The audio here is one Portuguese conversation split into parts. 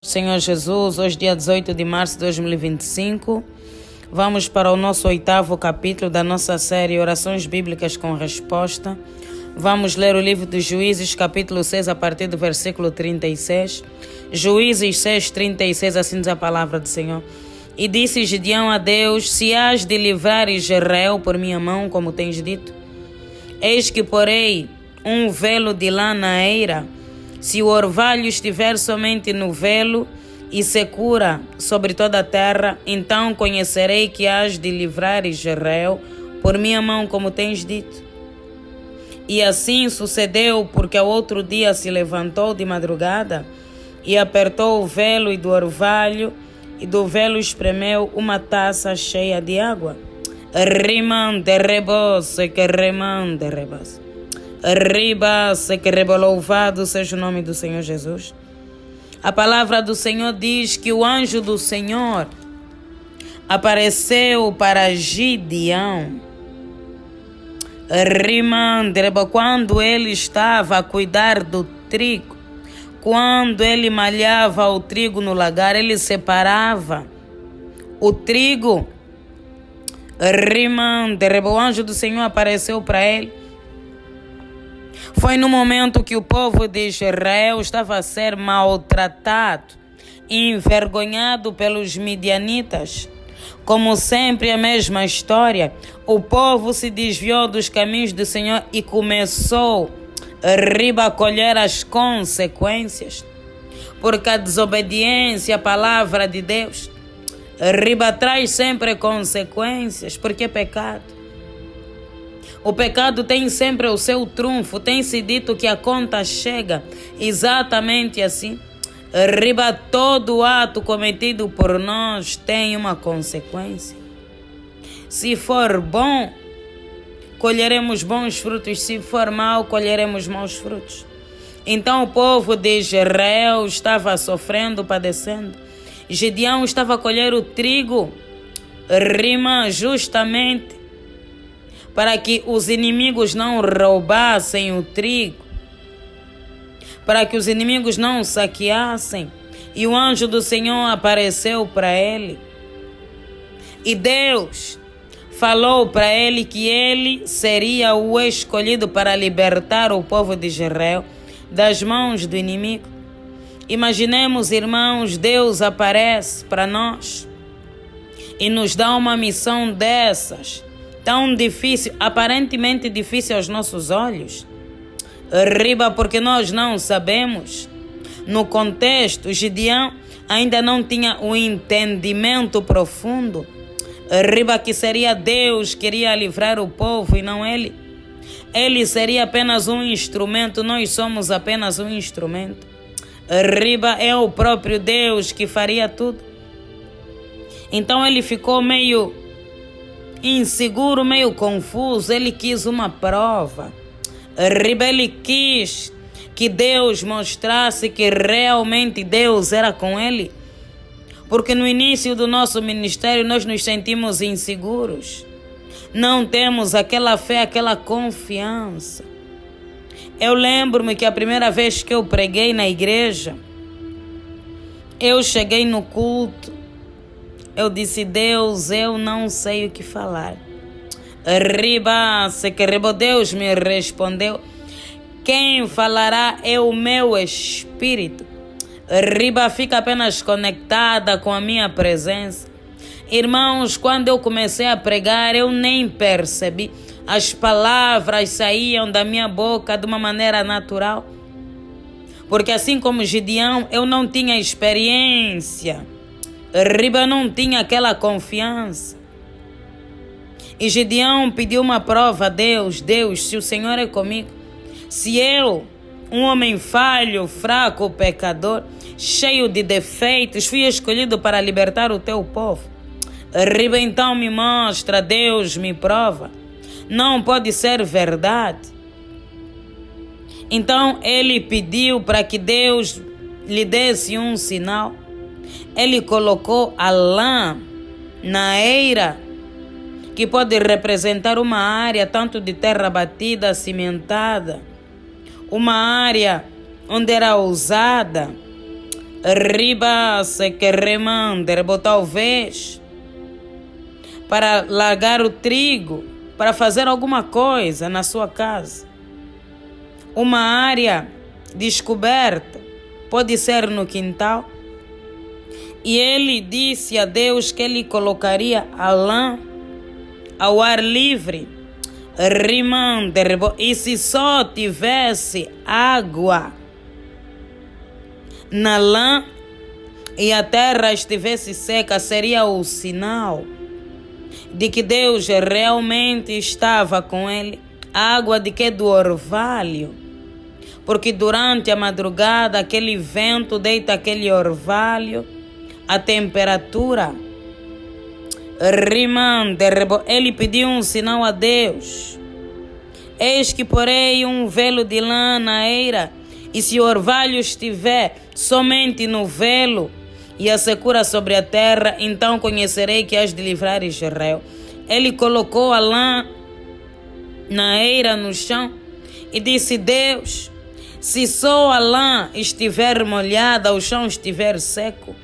Senhor Jesus, hoje dia 18 de março de 2025, vamos para o nosso 8º capítulo da nossa série Orações Bíblicas com Resposta. Vamos ler o livro de Juízes, capítulo 6, a partir do versículo 36. Juízes 6, 36, assim diz a palavra do Senhor. E disse Gideão a Deus: se hás de livrar Israel por minha mão, como tens dito, eis que porei um velo de lã na eira. Se o orvalho estiver somente no velo e secura sobre toda a terra, então conhecerei que hás de livrar Israel por minha mão, como tens dito. E assim sucedeu, porque ao outro dia se levantou de madrugada e apertou o velo, e do orvalho e do velo espremeu uma taça cheia de água. Rimande rebose que remande rebose. Riba-se que rebolou, louvado seja o nome do Senhor Jesus. A palavra do Senhor diz que o anjo do Senhor apareceu para Gideão. Quando ele estava a cuidar do trigo, quando ele malhava o trigo no lagar, ele separava o trigo. O anjo do Senhor apareceu para ele. Foi no momento que o povo de Israel estava a ser maltratado, envergonhado pelos midianitas. Como sempre, a mesma história. O povo se desviou dos caminhos do Senhor e começou a colher as consequências. Porque a desobediência à palavra de Deus traz sempre consequências, porque é pecado. O pecado tem sempre o seu trunfo. Tem-se dito que a conta chega exatamente assim. Todo ato cometido por nós tem uma consequência. Se for bom, colheremos bons frutos. Se for mal, colheremos maus frutos. Então o povo de Israel estava sofrendo, padecendo. Gideão estava a colher o trigo, justamente para que os inimigos não roubassem o trigo, para que os inimigos não saqueassem. E o anjo do Senhor apareceu para ele. E Deus falou para ele que ele seria o escolhido para libertar o povo de Israel das mãos do inimigo. Imaginemos, irmãos, Deus aparece para nós e nos dá uma missão dessas, tão difícil, aparentemente difícil aos nossos olhos. Porque nós não sabemos. No contexto, Gideão ainda não tinha o entendimento profundo. Que seria Deus que iria livrar o povo e não ele. Ele seria apenas um instrumento, nós somos apenas um instrumento. É o próprio Deus que faria tudo. Então ele ficou meio inseguro, meio confuso. Ele quis uma prova. Ele quis que Deus mostrasse que realmente Deus era com ele. Porque no início do nosso ministério nós nos sentimos inseguros. Não temos aquela fé, aquela confiança. Eu lembro-me que a primeira vez que eu preguei na igreja, eu cheguei no culto. Eu disse: Deus, eu não sei o que falar. Deus me respondeu: quem falará é o meu espírito. Fica apenas conectada com a minha presença. Irmãos, quando eu comecei a pregar, eu nem percebi. As palavras saíam da minha boca de uma maneira natural. Porque assim como Gideão, eu não tinha experiência. Eu não tinha aquela confiança. E Gideão pediu uma prova a Deus. Deus, se o Senhor é comigo, se eu, um homem falho, fraco, pecador, cheio de defeitos, fui escolhido para libertar o teu povo, então me mostra, Deus, me prova. Não pode ser verdade. Então ele pediu para que Deus lhe desse um sinal. Ele colocou a lã na eira, que pode representar uma área tanto de terra batida, cimentada, uma área onde era usada Riba se que remander, talvez para largar o trigo, para fazer alguma coisa na sua casa. Uma área descoberta, pode ser no quintal. E ele disse a Deus que ele colocaria a lã ao ar livre, e se só tivesse água na lã e a terra estivesse seca, seria o sinal de que Deus realmente estava com ele. Água de que? Do orvalho. Porque durante a madrugada aquele vento deita aquele orvalho, a temperatura. Ele pediu um sinal a Deus. Eis que porei um velo de lã na eira, e se o orvalho estiver somente no velo e a secura sobre a terra, então conhecerei que has de livrar Israel. Ele colocou a lã na eira no chão e disse: Deus, se só a lã estiver molhada, o chão estiver seco,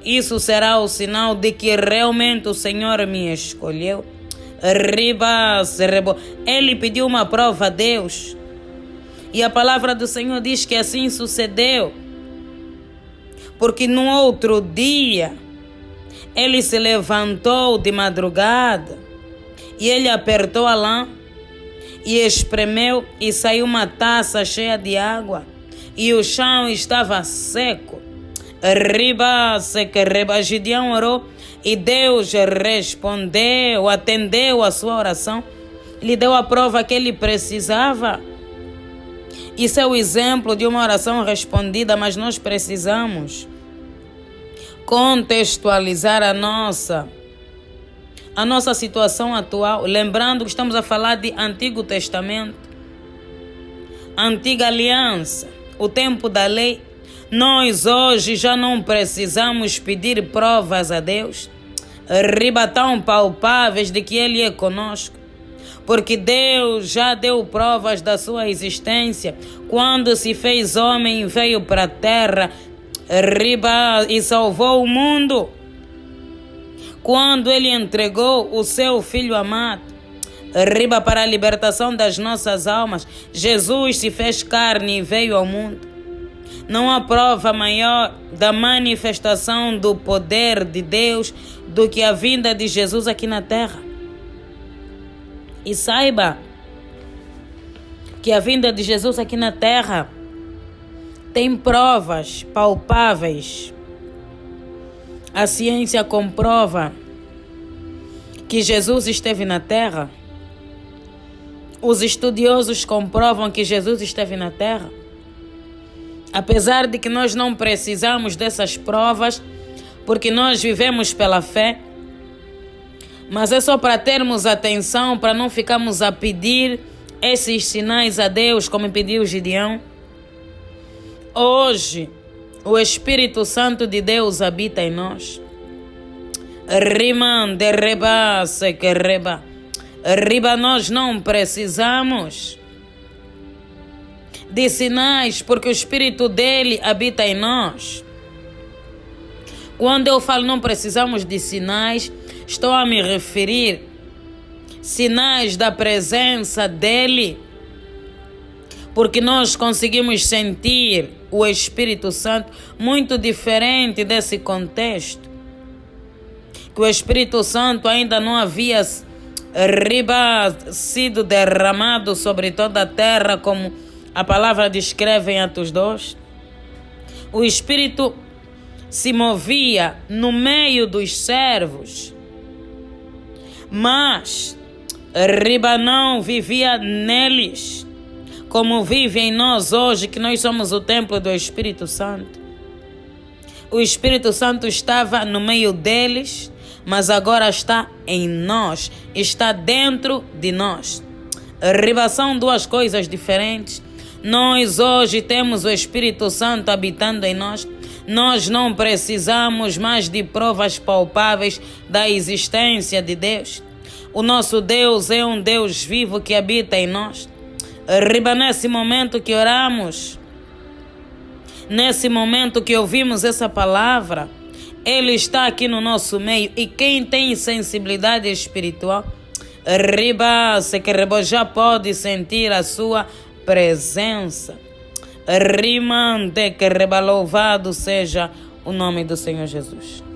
isso será o sinal de que realmente o Senhor me escolheu. Ele pediu uma prova a Deus. E a palavra do Senhor diz que assim sucedeu. Porque no outro dia, ele se levantou de madrugada e ele apertou a lã e espremeu e saiu uma taça cheia de água e o chão estava seco. Gideão orou e Deus respondeu, atendeu a sua oração, lhe deu a prova que ele precisava. Isso é o exemplo de uma oração respondida, mas nós precisamos contextualizar a nossa situação atual, lembrando que estamos a falar de Antigo Testamento, Antiga Aliança, o tempo da lei. Nós hoje já não precisamos pedir provas a Deus, tão palpáveis de que Ele é conosco, porque Deus já deu provas da sua existência quando se fez homem e veio para a terra e salvou o mundo. Quando Ele entregou o seu Filho amado para a libertação das nossas almas, Jesus se fez carne e veio ao mundo. Não há prova maior da manifestação do poder de Deus do que a vinda de Jesus aqui na terra. E saiba que a vinda de Jesus aqui na terra tem provas palpáveis. A ciência comprova que Jesus esteve na terra. Os estudiosos comprovam que Jesus esteve na terra. Apesar de que nós não precisamos dessas provas, porque nós vivemos pela fé, mas é só para termos atenção, para não ficarmos a pedir esses sinais a Deus, como pediu Gideão. Hoje, o Espírito Santo de Deus habita em nós. Nós não precisamos de sinais, porque o Espírito dele habita em nós. Quando eu falo não precisamos de sinais, estou a me referir sinais da presença dele, porque nós conseguimos sentir o Espírito Santo muito diferente desse contexto, que o Espírito Santo ainda não havia sido derramado sobre toda a terra, como a palavra descreve em Atos 2. O Espírito se movia no meio dos servos, mas não vivia neles, como vive em nós hoje, que nós somos o templo do Espírito Santo. O Espírito Santo estava no meio deles, mas agora está em nós, está dentro de nós. São duas coisas diferentes. Nós hoje temos o Espírito Santo habitando em nós. Nós não precisamos mais de provas palpáveis da existência de Deus. O nosso Deus é um Deus vivo que habita em nós. Nesse momento que oramos, Nesse momento que ouvimos essa palavra, Ele está aqui no nosso meio. E quem tem sensibilidade espiritual, já pode sentir a sua presença. Rimante que louvado seja o nome do Senhor Jesus.